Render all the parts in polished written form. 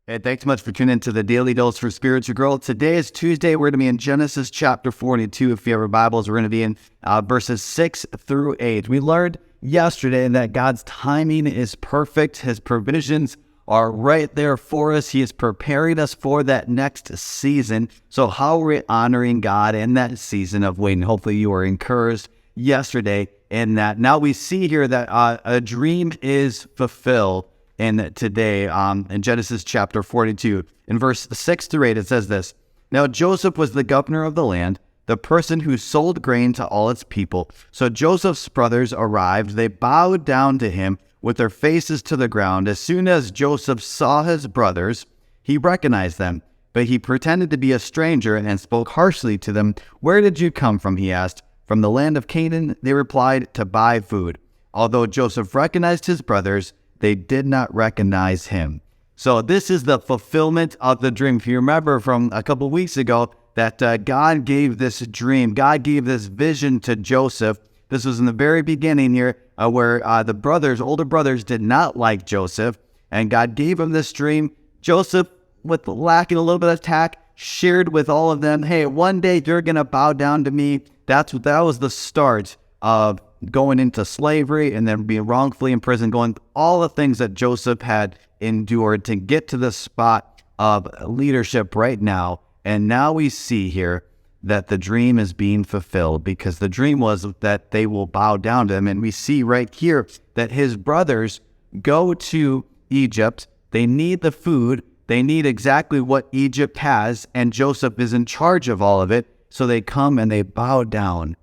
Hey, thanks so much for tuning into the Daily Dose for Spiritual Growth. Today is Tuesday. We're going to be in Genesis chapter 42. If you have your Bibles, we're going to be in verses 6 through 8. We learned yesterday that God's timing is perfect. His provisions are right there for us. He is preparing us for that next season. So how are we honoring God in that season of waiting? Hopefully you were encouraged yesterday in that. Now we see here that a dream is fulfilled. And today, in Genesis chapter 42, in verse 6 through 8, it says this: Now Joseph was the governor of the land, the person who sold grain to all its people. So Joseph's brothers arrived. They bowed down to him with their faces to the ground. As soon as Joseph saw his brothers, he recognized them, but he pretended to be a stranger and spoke harshly to them. Where did you come from? He asked. From the land of Canaan, they replied, to buy food. Although Joseph recognized his brothers, they did not recognize him. So this is the fulfillment of the dream. If you remember from a couple of weeks ago that God gave this dream, God gave this vision to Joseph. This was in the very beginning here where the older brothers did not like Joseph, and God gave him this dream. Joseph, with lacking a little bit of tact, shared with all of them, hey, one day you're going to bow down to me. That was the start of going into slavery and then being wrongfully imprisoned, going all the things that Joseph had endured to get to the spot of leadership right now. And now we see here that the dream is being fulfilled, because the dream was that they will bow down to him. And we see right here that his brothers go to Egypt. They need the food. They need exactly what Egypt has, and Joseph is in charge of all of it. So they come and they bow down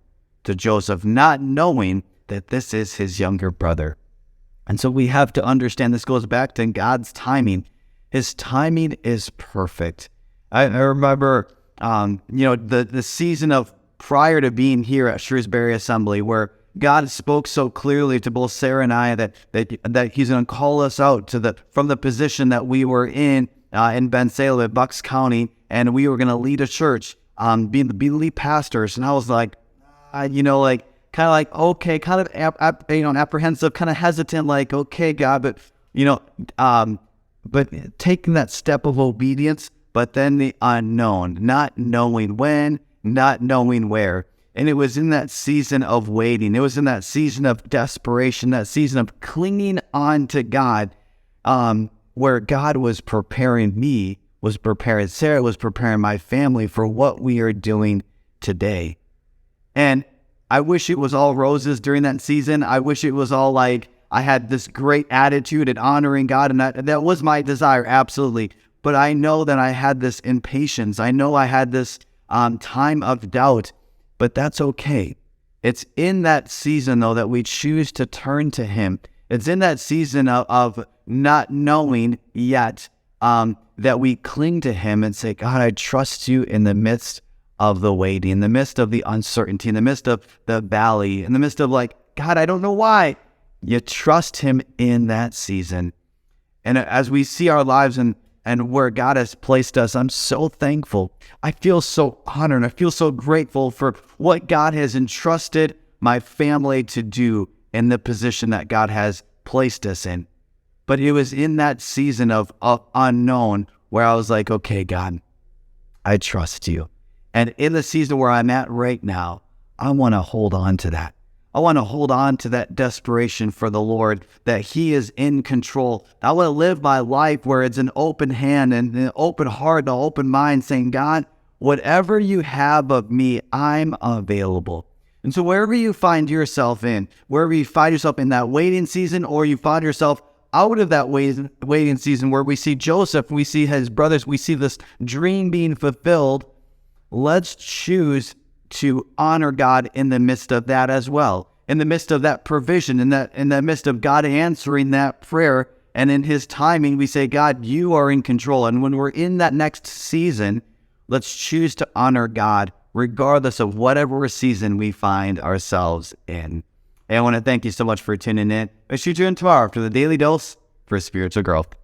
to Joseph, not knowing that this is his younger brother. And so we have to understand, this goes back to God's timing. His timing is perfect. I remember, the season of prior to being here at Shrewsbury Assembly, where God spoke so clearly to both Sarah and I that He's going to call us out from the position that we were in Bensalem, Bucks County, and we were going to lead a church, be the lead pastors. And I was like, okay, kind of apprehensive, kind of hesitant, like, okay, God, but taking that step of obedience, but then the unknown, not knowing when, not knowing where. And it was in that season of waiting. It was in that season of desperation, that season of clinging on to God, where God was preparing me, was preparing Sarah, was preparing my family for what we are doing today. And I wish it was all roses during that season. I wish it was all like I had this great attitude and honoring God, and that was my desire, absolutely. But I know that I had this impatience. I know I had this time of doubt, but that's okay. It's in that season, though, that we choose to turn to Him. It's in that season of not knowing yet that we cling to Him and say, God, I trust you in the midst of the waiting, in the midst of the uncertainty, in the midst of the valley, in the midst of God, I don't know why. You trust Him in that season. And as we see our lives and where God has placed us, I'm so thankful. I feel so honored. I feel so grateful for what God has entrusted my family to do in the position that God has placed us in. But it was in that season of unknown where I was like, okay, God, I trust you. And in the season where I'm at right now, I want to hold on to that. I want to hold on to that desperation for the Lord, that He is in control. I want to live my life where it's an open hand and an open heart, an open mind, saying, God, whatever you have of me, I'm available. And so wherever you find yourself in, wherever you find yourself in that waiting season, or you find yourself out of that waiting season where we see Joseph, we see his brothers, we see this dream being fulfilled, let's choose to honor God in the midst of that as well. In the midst of that provision, in the midst of God answering that prayer, and in His timing, we say, God, you are in control. And when we're in that next season, let's choose to honor God regardless of whatever season we find ourselves in. And I want to thank you so much for tuning in. I'll see you tomorrow for the Daily Dose for Spiritual Growth.